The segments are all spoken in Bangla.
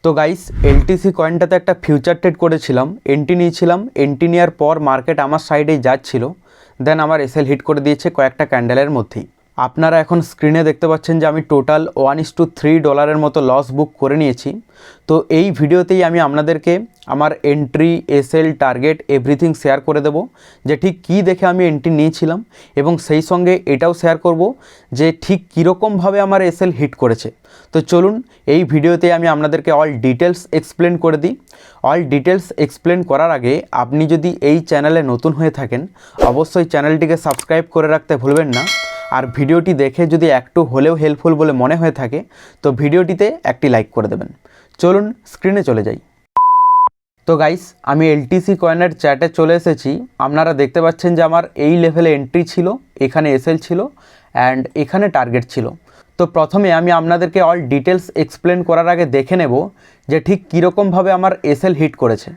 তো গাইস এলটিসি কয়েনটাতে একটা ফিউচার ট্রেড করেছিলাম, এন্ট্রি নিয়েছিলাম। এন্ট্রি নেওয়ার পর মার্কেট আমার সাইডেই যাচ্ছিল, দেন আমার এসএল হিট করে দিয়েছে কয়েকটা ক্যান্ডেলের মধ্যেই। আপনারা এখন স্ক্রিনে দেখতে পাচ্ছেন যে আমি টোটাল $1:3 মতো লস বুক করে নিয়েছি। তো এই ভিডিওতেই আমি আপনাদেরকে আমার entry, SL, target everything share করে দেব, যে ঠিক কী দেখে আমি এন্ট্রি নিয়েছিলাম, এবং সেই সঙ্গে এটাও শেয়ার করব যে ঠিক কীরকমভাবে আমার এসএল হিট করেছে। তো চলুন এই ভিডিওতে আমি আপনাদেরকে অল ডিটেলস এক্সপ্লেন করে দিই। অল ডিটেলস এক্সপ্লেন করার আগে আপনি যদি এই চ্যানেলে নতুন হয়ে থাকেন, অবশ্যই চ্যানেলটিকে সাবস্ক্রাইব করে রাখতে ভুলবেন না। আর ভিডিওটি দেখে যদি একটু হলেও হেল্পফুল বলে মনে হয়ে থাকে তো ভিডিওটিতে একটি লাইক করে দেবেন। চলুন স্ক্রিনে চলে যাই। তো গাইস আমি এলটিসি কয়েনের চ্যাটে চলে এসেছি। আপনারা দেখতে পাচ্ছেন যে আমার এই লেভেলে এন্ট্রি ছিল, এখানে এসএল ছিল অ্যান্ড এখানে টার্গেট ছিল। তো প্রথমে আমি আপনাদেরকে অল ডিটেলস এক্সপ্লেন করার আগে দেখে নেব যে ঠিক কীরকমভাবে আমার এসএল হিট করেছে।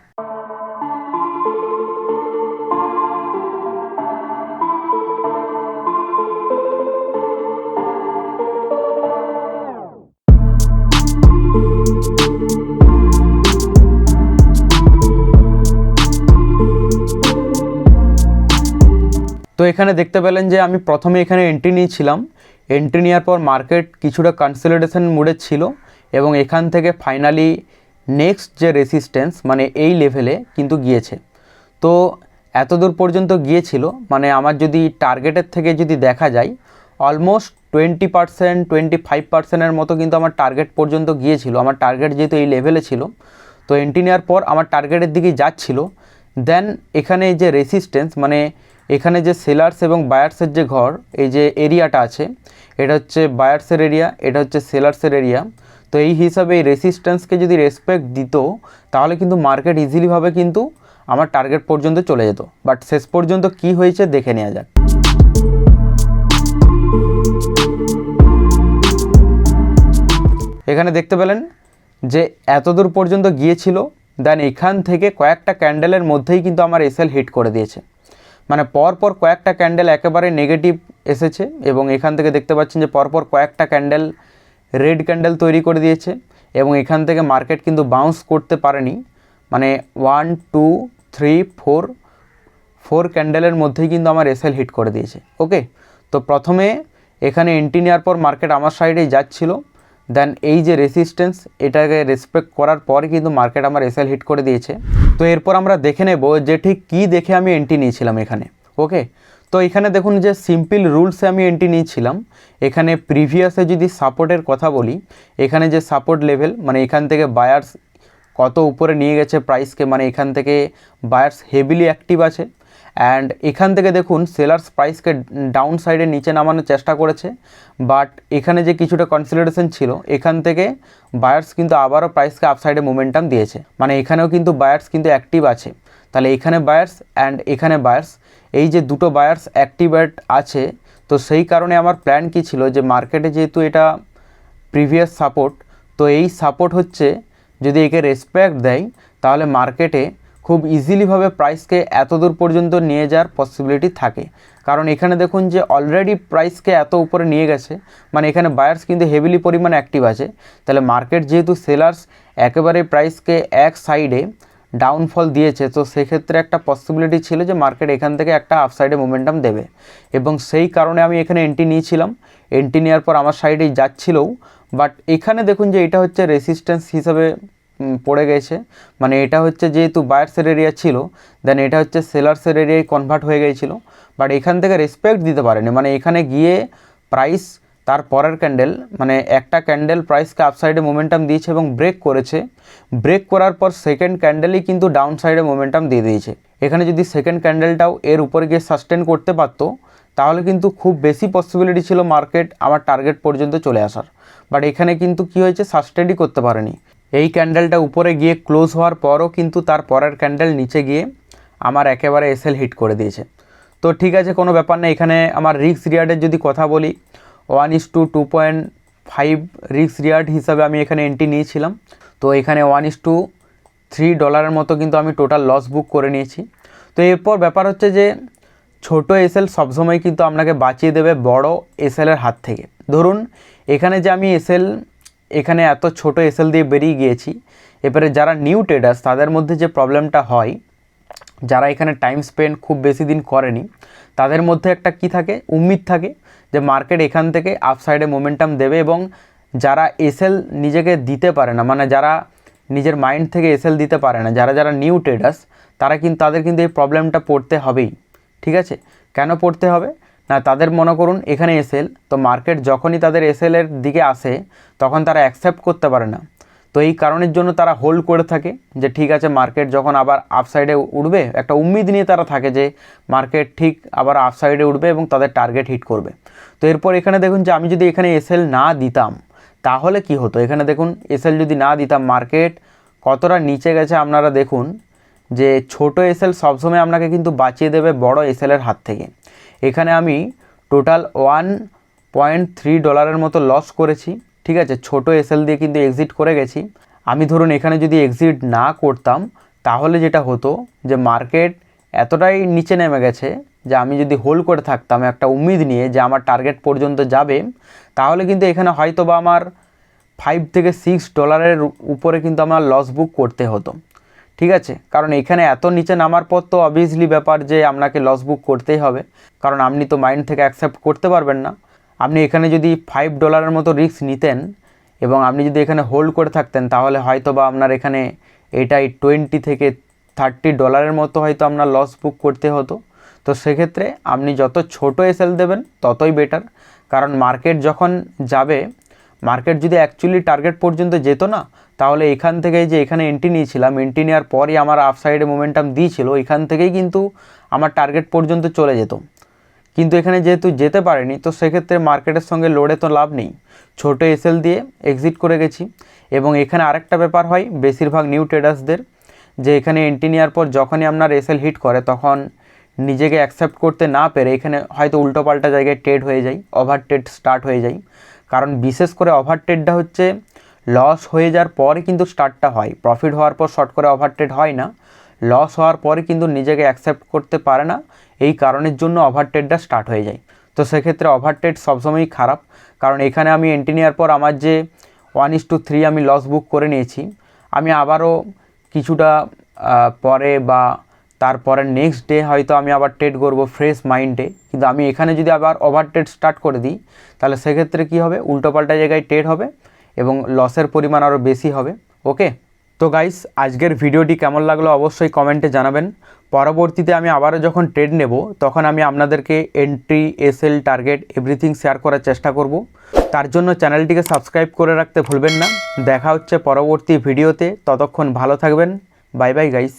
তো এখানে দেখতে পেলেন যে আমি প্রথমে এখানে এন্ট্রি নিয়েছিলাম। এন্ট্রি নেওয়ার পর মার্কেট কিছুটা কনসলিডেশন মুডে ছিল এবং এখান থেকে ফাইনালি নেক্সট যে রেসিস্ট্যান্স মানে এই লেভেলে কিন্তু গিয়েছে। তো এত দূর পর্যন্ত গিয়েছিল, মানে আমার যদি টার্গেটের থেকে যদি দেখা যায় অলমোস্ট 20%, 25%-এর মতো কিন্তু আমার টার্গেট পর্যন্ত গিয়েছিল। আমার টার্গেট যেহেতু এই লেভেলে ছিল, তো এন্ট্রি নেওয়ার পর আমার টার্গেটের দিকে যাচ্ছিল। দেন এখানে যে রেসিস্ট্যান্স মানে এখানে যে সেলার্স এবং বায়ার্সের যে ঘর, এই যে এরিয়াটা আছে, এটা হচ্ছে বায়ার্সের এরিয়া, এটা হচ্ছে সেলার্সের এরিয়া। তো এই হিসাবে এই রেসিস্ট্যান্সকে যদি রেসপেক্ট দিত তাহলে কিন্তু মার্কেট ইজিলিভাবে কিন্তু আমার টার্গেট পর্যন্ত চলে যেত। বাট শেষ পর্যন্ত কি হয়েছে দেখে নেওয়া যাক। এখানে দেখতে পেলেন যে এত দূর পর্যন্ত গিয়েছিল, দেন এখান থেকে কয়েকটা ক্যান্ডেলের মধ্যেই কিন্তু আমার এসএল হিট করে দিয়েছে। মানে পরপর কয়েকটা ক্যান্ডেল একেবারে নেগেটিভ এসেছে এবং এখান থেকে দেখতে পাচ্ছেন যে পরপর কয়েকটা ক্যান্ডেল রেড ক্যান্ডেল তৈরি করে দিয়েছে এবং এখান থেকে মার্কেট কিন্তু বাউন্স করতে পারেনি। মানে 1, 2, 3, 4 ক্যান্ডেলের মধ্যেই কিন্তু আমার এসএল হিট করে দিয়েছে। ওকে, তো প্রথমে এখানে এন্ট্রি নেওয়ার পর মার্কেট আমার সাইডেই যাচ্ছিল, দেন এই যে রেসিস্ট্যান্স এটাকে রেসপেক্ট করার পরে কিন্তু মার্কেট আমার এসএল হিট করে দিয়েছে। তো এরপর আমরা দেখে নেব যে ঠিক কী দেখে আমি এন্ট্রি নিয়েছিলাম এখানে। ওকে, তো এখানে দেখুন যে সিম্পল রুলসে আমি এন্ট্রি নিয়েছিলাম। এখানে প্রিভিয়াসে যদি সাপোর্টের কথা বলি, এখানে যে সাপোর্ট লেভেল মানে এখান থেকে বায়ার্স কত উপরে নিয়ে গেছে প্রাইসকে, মানে এখান থেকে বায়ার্স হেভিলি অ্যাক্টিভ আছে অ্যান্ড এখান থেকে দেখুন সেলার্স প্রাইসকে ডাউন সাইডে নিচে নামানোর চেষ্টা করেছে। বাট এখানে যে কিছুটা কনসলিডেশন ছিল, এখান থেকে বায়ার্স কিন্তু আবারও প্রাইসকে আপসাইডে মোমেন্টাম দিয়েছে। মানে এখানেও কিন্তু বায়ার্স কিন্তু অ্যাক্টিভ আছে। তাহলে এখানে বায়ার্স অ্যান্ড এখানে বায়ার্স, এই যে দুটো বায়ার্স অ্যাক্টিভেট আছে। তো সেই কারণে আমার প্ল্যান কী ছিল যে মার্কেটে যেহেতু এটা প্রিভিয়াস সাপোর্ট, তো এই সাপোর্ট হচ্ছে যদি একে রেসপেক্ট দেয় তাহলে মার্কেটে খুব ইজিলিভাবে প্রাইসকে এত দূর পর্যন্ত নিয়ে যাওয়ার পসিবিলিটি থাকে। কারণ এখানে দেখুন যে অলরেডি প্রাইসকে এত উপরে নিয়ে গেছে, মানে এখানে বায়ার্স কিন্তু হেভিলি পরিমাণে অ্যাক্টিভ আছে। তাহলে মার্কেট যেহেতু সেলার্স একেবারে প্রাইসকে এক সাইডে ডাউনফল দিয়েছে, তো সেক্ষেত্রে একটা পসিবিলিটি ছিল যে মার্কেট এখান থেকে একটা আপসাইডে মোমেন্টাম দেবে এবং সেই কারণে আমি এখানে এন্ট্রি নিয়েছিলাম। এন্ট্রি নেওয়ার পর আমার সাইডেই যাচ্ছিলও, বাট এখানে দেখুন যে এটা হচ্ছে রেসিস্ট্যান্স হিসাবে পড়ে গেছে। মানে এটা হচ্ছে যেহেতু বায়ার্সের এরিয়া ছিল, দেন এটা হচ্ছে সেলার্সের এরিয়ায় কনভার্ট হয়ে গিয়েছিল। বাট এখান থেকে রেসপেক্ট দিতে পারেনি, মানে এখানে গিয়ে প্রাইস তার পরের ক্যান্ডেল মানে একটা ক্যান্ডেল প্রাইসকে আপসাইডে মোমেন্টাম দিয়েছে এবং ব্রেক করেছে। ব্রেক করার পর সেকেন্ড ক্যান্ডেলই কিন্তু ডাউন সাইডে মোমেন্টাম দিয়ে দিয়েছে। এখানে যদি সেকেন্ড ক্যান্ডেলটাও এর উপরে গিয়ে সাস্টেন করতে পারতো তাহলে কিন্তু খুব বেশি পসিবিলিটি ছিল মার্কেট আমার টার্গেট পর্যন্ত চলে আসার। বাট এখানে কিন্তু কি হয়েছে, সাস্টেনই করতে পারেনি। এই ক্যান্ডেলটা উপরে গিয়ে ক্লোজ হওয়ার পরও কিন্তু তার পরের ক্যান্ডেল নিচে গিয়ে আমার একেবারে এসএল হিট করে দিয়েছে। তো ঠিক আছে, কোনো ব্যাপার নেই। এখানে আমার রিস্ক রিয়ার্ডের যদি কথা বলি, 1:2.5 রিস্ক রিয়ার্ড হিসাবে আমি এখানে এন্ট্রি নিয়েছিলাম। তো এখানে $1:3 মতো কিন্তু আমি টোটাল লস বুক করে নিয়েছি। তো এরপর ব্যাপার হচ্ছে যে ছোট এসএল সবসময় কিন্তু আপনাকে বাঁচিয়ে দেবে বড় এসএলের হাত থেকে। ধরুন এখানে যে আমি এসএল এখানে এত ছোট এসএল দিয়ে বেরিয়ে গিয়েছি। এবারে যারা নিউ ট্রেডার্স তাদের মধ্যে যে প্রবলেমটা হয়, যারা এখানে টাইম স্পেন্ড খুব বেশি দিন করেনি, তাদের মধ্যে একটা কি থাকে, উম্মিদ থাকে যে মার্কেট এখান থেকে আপসাইডে মোমেন্টাম দেবে। এবং যারা এসএল নিজেকে দিতে পারে না, মানে যারা নিজের মাইন্ড থেকে এসএল দিতে পারে না, যারা যারা নিউ ট্রেডার্স, তাদের কিন্তু এই প্রবলেমটা পড়তে হবেই। ঠিক আছে, কেন পড়তে হবে না, তাদের মনে করুন এখানে এসএল, তো মার্কেট যখনই তাদের এসএলের দিকে আসে তখন তারা অ্যাকসেপ্ট করতে পারে না। তো এই কারণের জন্য তারা হোল্ড করে থাকে যে ঠিক আছে মার্কেট যখন আবার আপসাইডে উঠবে, একটা উম্মিদ নিয়ে তারা থাকে যে মার্কেট ঠিক আবার আপসাইডে উঠবে এবং তাদের টার্গেট হিট করবে। তো এরপর এখানে দেখুন যে আমি যদি এখানে এসএল না দিতাম তাহলে কি হতো, এখানে দেখুন এসএল যদি না দিতাম মার্কেট কতটা নিচে গেছে আপনারা দেখুন যে ছোট এসএল সবসময় আপনাকে কিন্তু বাঁচিয়ে দেবে বড় এসএলের হাত থেকে। এখানে আমি টোটাল $1.3 মতো লস করেছি। ঠিক আছে, ছোট এসএল দিয়ে কিন্তু এক্সিট করে গেছি। আমি ধরুন এখানে যদি এক্সিট না করতাম তাহলে যেটা হতো যে মার্কেট এতটাই নিচে নেমে গেছে যে আমি যদি হোল্ড করে থাকতাম একটা উম্মিদ নিয়ে যে আমার টার্গেট পর্যন্ত যাবে, তাহলে কিন্তু এখানে হয়তো বা আমার $5 থেকে $6 উপরে কিন্তু আমার লস বুক করতে হতো। ঠিক আছে, কারণ এখানে এত নিচে নামার পর তো অবভিয়াসলি ব্যাপার যে আপনাকে লস বুক করতেই হবে, কারণ আপনি তো মাইন্ড থেকে অ্যাকসেপ্ট করতে পারবেন না। আপনি এখানে যদি $5 মতো রিস্ক নিতেন এবং আপনি যদি এখানে হোল্ড করে থাকতেন তাহলে হয়তো বা আপনার এখানে এটাই $20 থেকে $30 মতো হয়তো আপনার লস বুক করতে হতো। তো সেক্ষেত্রে আপনি যত ছোট এসএল দেবেন ততই বেটার, কারণ মার্কেট যখন যাবে, মার্কেট যদি অ্যাকচুয়ালি টার্গেট পর্যন্ত যেত না তাহলে এখান থেকেই যে এখানে এন্ট্রি নিয়েছিলাম, এন্ট্রি নেওয়ার পরই আমার আপসাইডে মোমেন্টাম দিয়েছিল, এখান থেকেই কিন্তু আমার টার্গেট পর্যন্ত চলে যেত। কিন্তু এখানে যেহেতু যেতে পারেনি তো সেক্ষেত্রে মার্কেটের সঙ্গে লড়ে তো লাভ নেই, ছোট এসএল দিয়ে এক্সিট করে গেছি। এবং এখানে আরেকটা ব্যাপার হয় বেশিরভাগ নিউ ট্রেডার্সদের, যে এখানে এন্ট্রি নেওয়ার পর যখনই আপনার এসএল হিট করে তখন নিজেকে অ্যাকসেপ্ট করতে না পেরে এখানে হয়তো উল্টোপাল্টা জায়গায় ট্রেড হয়ে যায়, ওভার ট্রেড স্টার্ট হয়ে যায়। কারণ বিশেষ করে ওভার ট্রেডটা হচ্ছে লস হয়ে যাওয়ার পরে কিন্তু স্টার্টটা হয়, প্রফিট হওয়ার পর শর্ট করে ওভার ট্রেড হয় না, লস হওয়ার পরে কিন্তু নিজেকে অ্যাকসেপ্ট করতে পারে না, এই কারণের জন্য ওভার ট্রেডটা স্টার্ট হয়ে যায়। তো সেক্ষেত্রে ওভার ট্রেড সবসময়ই খারাপ, কারণ এখানে আমি এন্ট্রি নেওয়ার পর আমার যে 1:3 আমি লস বুক করে নিয়েছি, আমি আবারও কিছুটা পরে বা তারপরে নেক্সট ডে হয়তো আমি আবার ট্রেড করব ফ্রেশ মাইন্ডে, কিন্তু আমি এখানে যদি আবার ওভার ট্রেড স্টার্ট করে দিই তাহলে সেক্ষেত্রে কী হবে, উল্টোপাল্টা জায়গায় ট্রেড হবে এবং লসের পরিমাণ আরও বেশি হবে। ওকে, তো গাইস আজকের ভিডিওটি কেমন লাগলো অবশ্যই কমেন্টে জানাবেন। পরবর্তীতে আমি আবারও যখন ট্রেড নেব তখন আমি আপনাদেরকে entry, SL, target everything share করার চেষ্টা করব। তার জন্য চ্যানেলটিকে সাবস্ক্রাইব করে রাখতে ভুলবেন না। দেখা হচ্ছে পরবর্তী ভিডিওতে, ততক্ষণ ভালো থাকবেন। Bye bye guys.